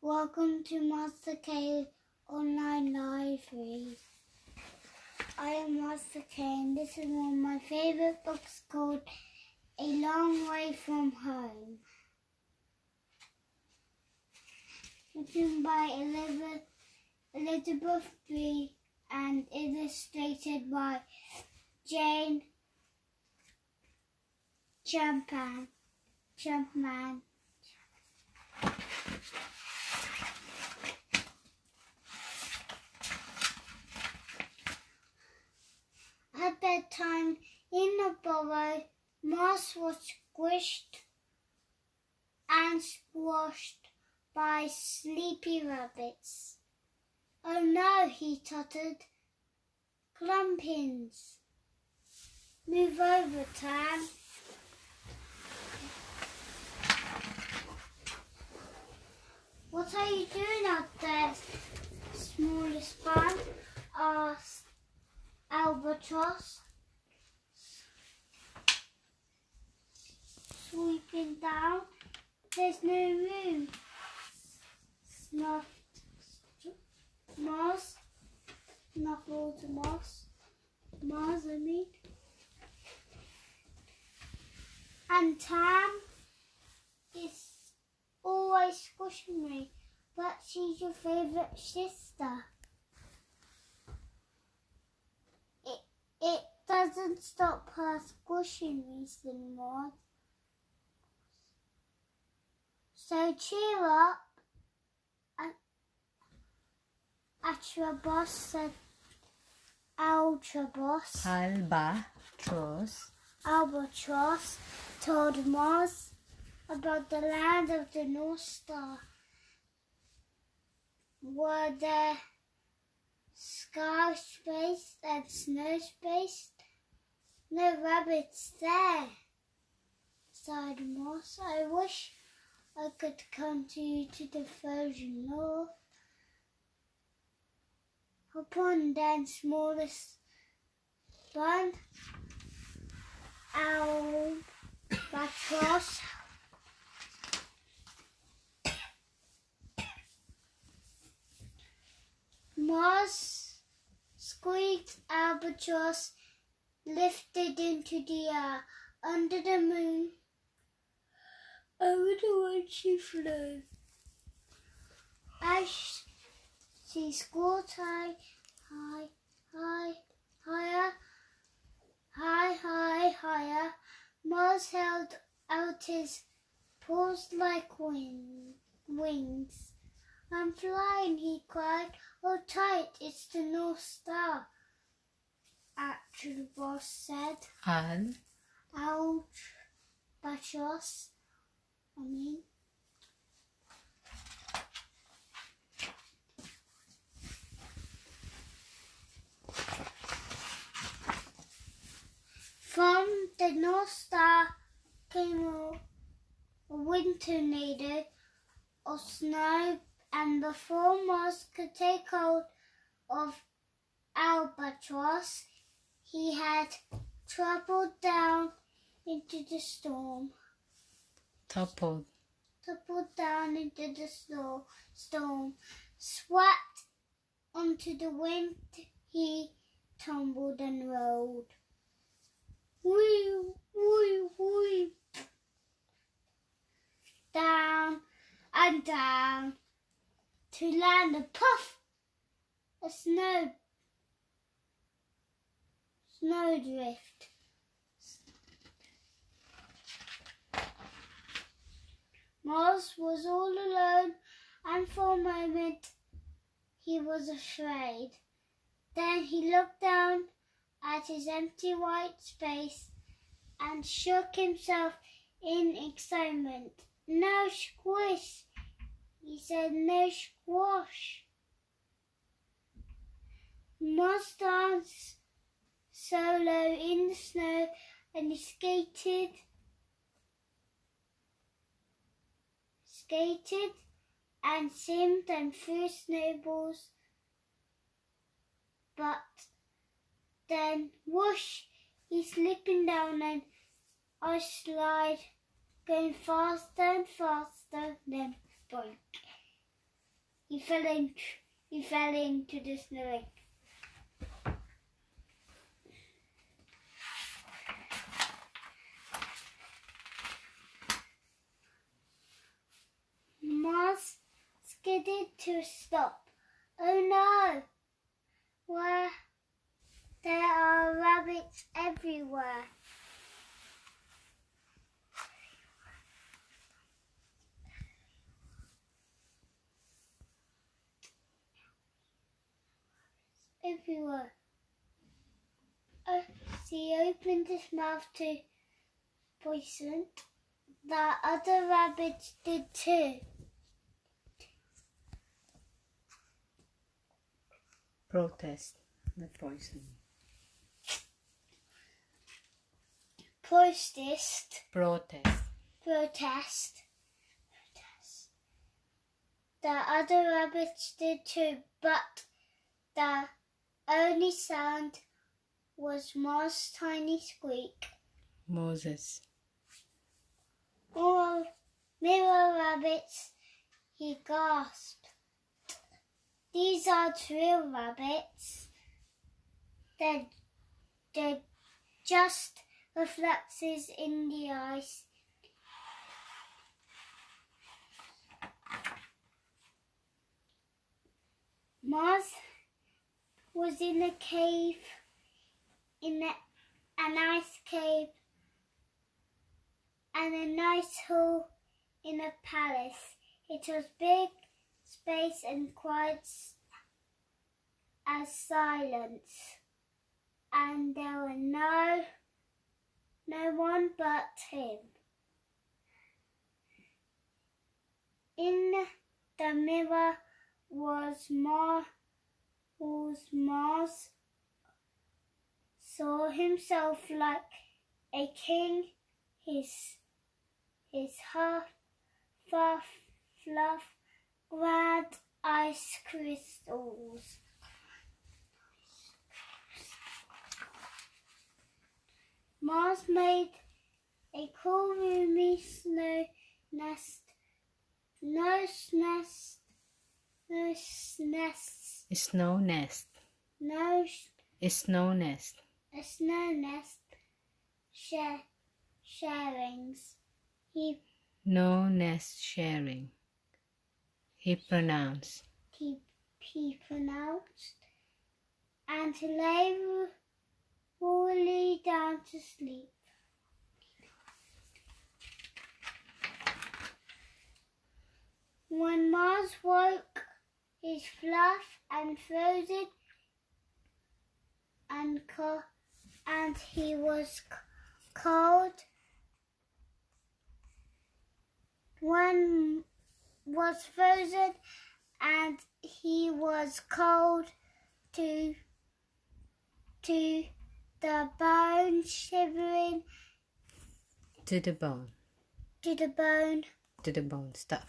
Welcome to MasterK Online Library. I am MasterK and this is one of my favourite books called A Long Way From Home. Written by Elizabeth B. and illustrated by Jane Champman. At bedtime in the burrow, Moss was squished and squashed by sleepy rabbits. "Oh no," he tottered. "Clumpins. Move over, Tam." "What are you doing out there, smallest bun?" asked Albatross, sweeping down. "There's no room," snuffed Moss. Snuffled Moss, I mean. "And Tam is always squishing me, but she's your favourite sister." It doesn't stop her squishing me, said Moss. "So cheer up, Albatross," said Albatross told Moss about the land of the North Star. Were there sky spaced and snow spaced? "No rabbits there," sighed Moss. "I wish I could come to you to the frozen north." "Hop on then, smallest bun," Albatross. Moss squeaked. Albatross lifted into the air under the moon. Over the world she flew. As she squawked higher, Moss held out his paws like wings. "I'm flying," he cried. "Hold tight, it's the North Star," Albatross said. Albatross, I mean. From the North Star came a wind tornado of snow, and before Moss could take hold of Albatross, he had toppled down into the storm. Toppled down into the storm. Swept onto the wind, he tumbled and rolled. Wee, wee, wee. Down and down to land a puff, a snowdrift. Moss was all alone, and for a moment he was afraid. Then he looked down at his empty white space and shook himself in excitement. "No squish," he said, "no squash." Moss danced solo in the snow, and he skated and simmed and threw snowballs. But then, whoosh, he's slipping down an ice slide, going faster and faster, then boink. he fell into the snow. Mars skidded to a stop. Oh no! Where there are rabbits everywhere. Everywhere. As he opened his mouth to poison, the other rabbits did too. Protest the poison. Protest. The other rabbits did too, but the only sound was Mars' tiny squeak. Moses. Oh, mirror rabbits, he gasped. These aren't real rabbits. They're just reflexes in the ice. Mars was in a cave, an ice cave, and a nice hall in a palace. It was big, space, and quiet as silence, and there were no one but him. In the mirror was Mars, saw himself like a king, his fluff, grand ice crystals. Mars made a cool, roomy snow nest. A snow nest. Sharings. No nest sharing. He pronounced. And lay woolly down to sleep. When Mars woke, his fluff and frozen, and he was cold. One was frozen, and he was cold to the bone, shivering To the bone. Stop.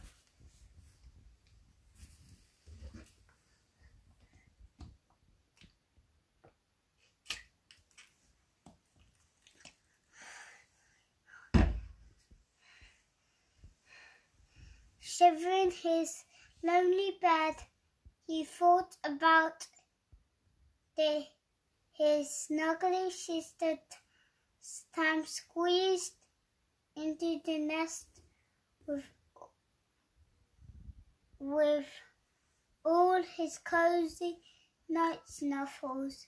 Shivering his lonely bed, he thought about his snuggly sister Tam, squeezed into the nest with all his cozy night snuffles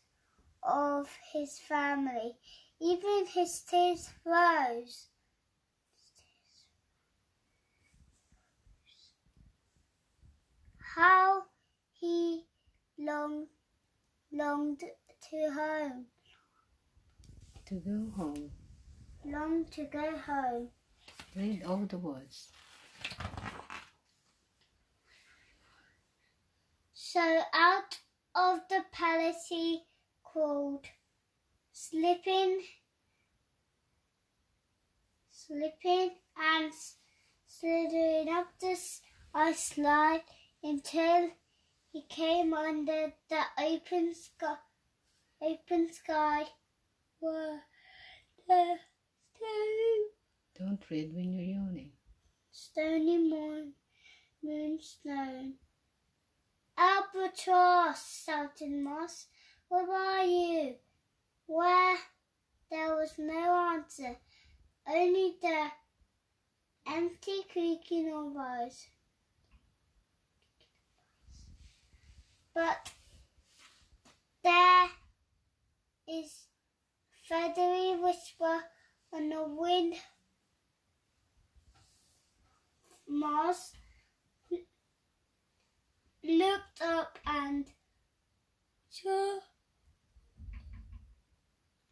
of his family. Even his tears froze. How he longed to home. To go home. Longed to go home. Read all the words. So out of the palace he crawled, slipping and slithering up the ice slide until he came under the open sky where the Don't read when you're yawning. stony moonstone Albatross, shouted Moss. Where are you? Where? There was no answer, only the empty creaking of eyes. But there is feathery whisper on the wind. Moss looked up and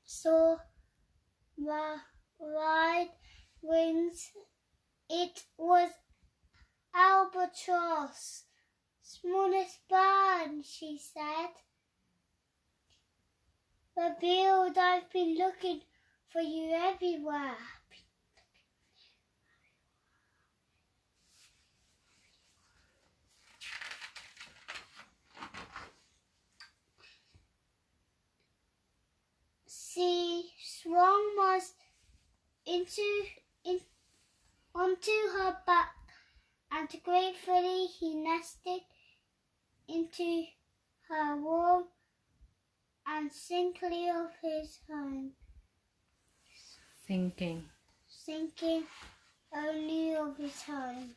saw the wide wings. It was Albatross. Smallest bird, she said. Revealed, I've been looking for you everywhere. She swung Moss onto her back, and gratefully he nested into her warm and sinkly of his home, Thinking only of his home.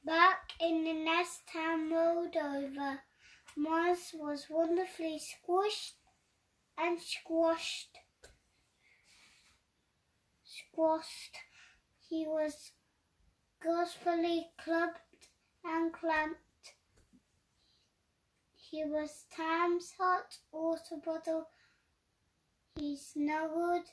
Back in the nest Ham rolled over, Moss was wonderfully squished and squashed. He was gracefully clubbed and clamped. He was Tam's hot water bottle. He snuggled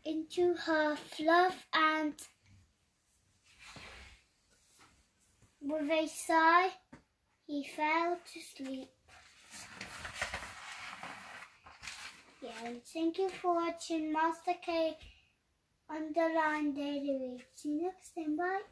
into her fluff, and with a sigh, he fell to sleep. And thank you for watching MasterK Underline Daily Read. See you next time. Bye.